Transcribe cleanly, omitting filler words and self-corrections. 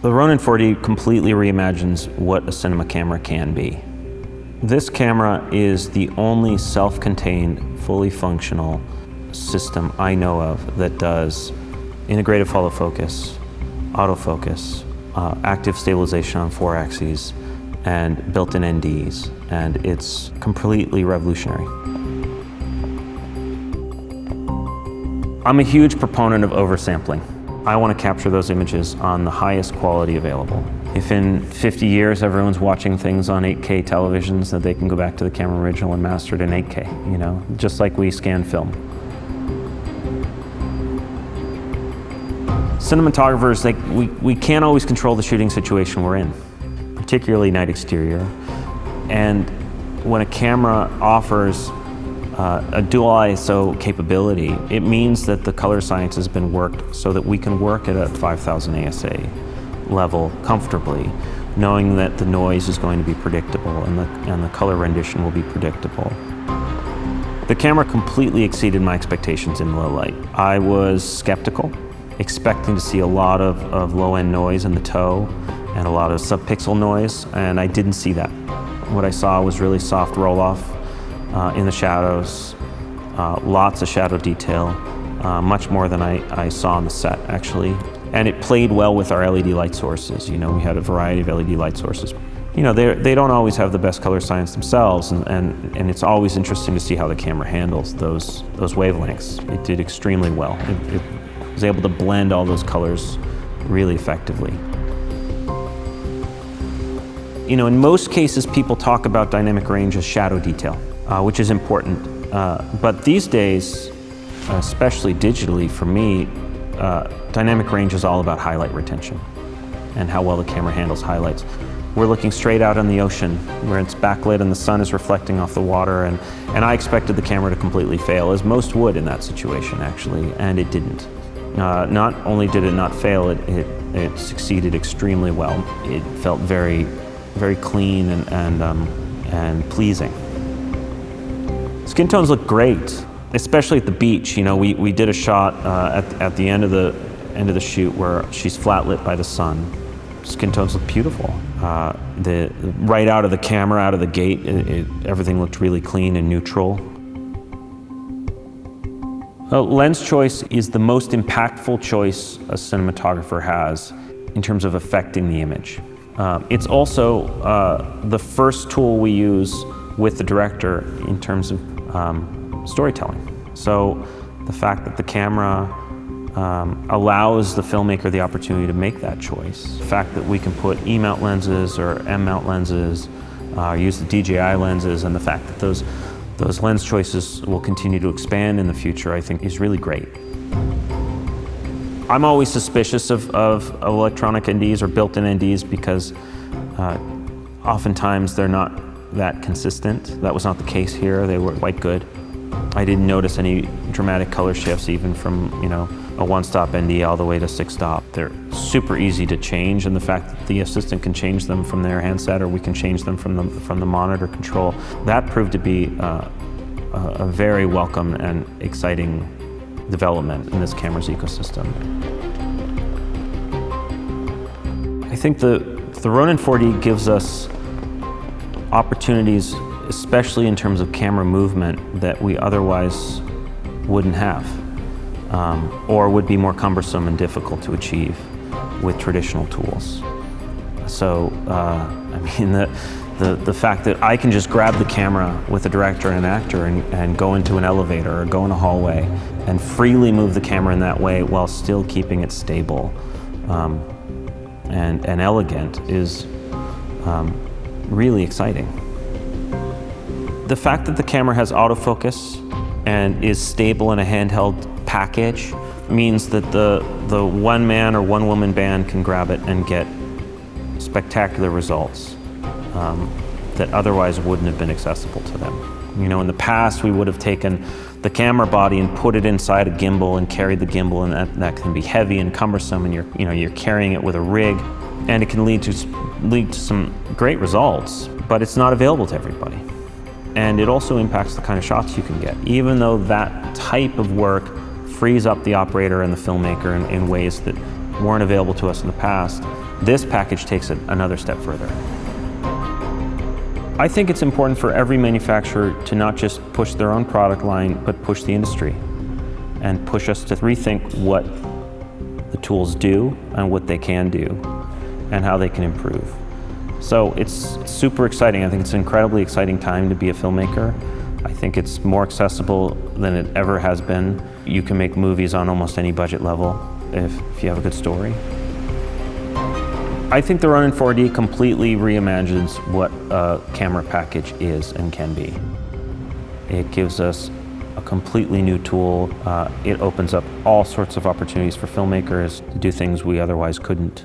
The Ronin 4D completely reimagines what a cinema camera can be. This camera is the only self-contained, fully functional system I know of that does integrated follow focus, autofocus, active stabilization on 4 axes, and built-in NDs, and it's completely revolutionary. I'm a huge proponent of oversampling. I want to capture those images on the highest quality available. If in 50 years everyone's watching things on 8K televisions, that they can go back to the camera original and master it in 8K, you know, just like we scan film. Cinematographers, we can't always control the shooting situation we're in, particularly night exterior. And when a camera offers a dual ISO capability, it means that the color science has been worked so that we can work at a 5000 ASA level comfortably, knowing that the noise is going to be predictable and the color rendition will be predictable. The camera completely exceeded my expectations in low light. I was skeptical, expecting to see a lot of low-end noise in the toe and a lot of sub-pixel noise, and I didn't see that. What I saw was really soft roll-off in the shadows, lots of shadow detail, much more than I saw on the set, actually. And it played well with our LED light sources. You know, we had a variety of LED light sources. You know, they don't always have the best color science themselves, and it's always interesting to see how the camera handles those wavelengths. It did extremely well. It was able to blend all those colors really effectively. You know, in most cases, people talk about dynamic range as shadow detail, which is important. But these days, especially digitally for me, dynamic range is all about highlight retention and how well the camera handles highlights. We're looking straight out on the ocean where it's backlit and the sun is reflecting off the water, and I expected the camera to completely fail, as most would in that situation actually, and it didn't. Not only did it not fail, it succeeded extremely well. It felt very, very clean and pleasing. Skin tones look great, especially at the beach. You know, we did a shot at the end of the shoot where she's flat lit by the sun. Skin tones look beautiful. Right out of the camera, out of the gate, everything looked really clean and neutral. Lens choice is the most impactful choice a cinematographer has in terms of affecting the image. It's also the first tool we use with the director in terms of storytelling. So the fact that the camera allows the filmmaker the opportunity to make that choice. The fact that we can put E-mount lenses or M-mount lenses, use the DJI lenses, and the fact that those lens choices will continue to expand in the future, I think is really great. I'm always suspicious of electronic NDs or built-in NDs because oftentimes they're not that consistent. That was not the case here. They were quite good. I didn't notice any dramatic color shifts even from, you know, a 1-stop ND all the way to 6-stop. They're super easy to change, and the fact that the assistant can change them from their handset or we can change them from the monitor control, that proved to be a very welcome and exciting development in this camera's ecosystem. I think the Ronin 4D gives us opportunities, especially in terms of camera movement, that we otherwise wouldn't have, or would be more cumbersome and difficult to achieve with traditional tools. So, I mean, the fact that I can just grab the camera with a director and an actor and go into an elevator or go in a hallway and freely move the camera in that way while still keeping it stable and elegant is really exciting. The fact that the camera has autofocus and is stable in a handheld package means that the one-man or one-woman band can grab it and get spectacular results that otherwise wouldn't have been accessible to them. You know, in the past we would have taken the camera body and put it inside a gimbal and carried the gimbal, and that can be heavy and cumbersome, and you're carrying it with a rig, and it can lead to some great results, but it's not available to everybody. And it also impacts the kind of shots you can get, even though that type of work frees up the operator and the filmmaker in ways that weren't available to us in the past. This package takes it another step further. I think it's important for every manufacturer to not just push their own product line, but push the industry and push us to rethink what the tools do and what they can do and how they can improve. So it's super exciting. I think it's an incredibly exciting time to be a filmmaker. I think it's more accessible than it ever has been. You can make movies on almost any budget level if you have a good story. I think the Ronin 4D completely reimagines what a camera package is and can be. It gives us a completely new tool. It opens up all sorts of opportunities for filmmakers to do things we otherwise couldn't.